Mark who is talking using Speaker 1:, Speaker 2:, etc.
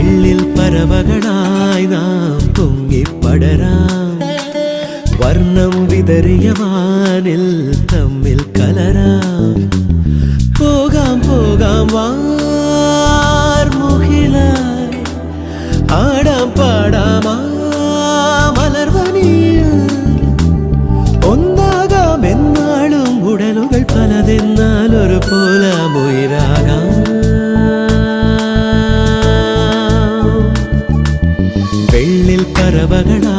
Speaker 1: വെള്ളിൽ പറവകളായി നാം പൊങ്ങിപ്പടരാം വർണ്ണം വിതറിയ വാനിൽ തമ്മിൽ കലരാം പോകാം പോകാം വാർമുകിലായി ആടാം പാടാം മലർവനിയിൽ ഒന്നാകാം എന്നാളും ഉടലുകൾ പലതെന്നാൽ ഒരു പോലാമുയിരാകാം വെള്ളിൽ പറവകളായി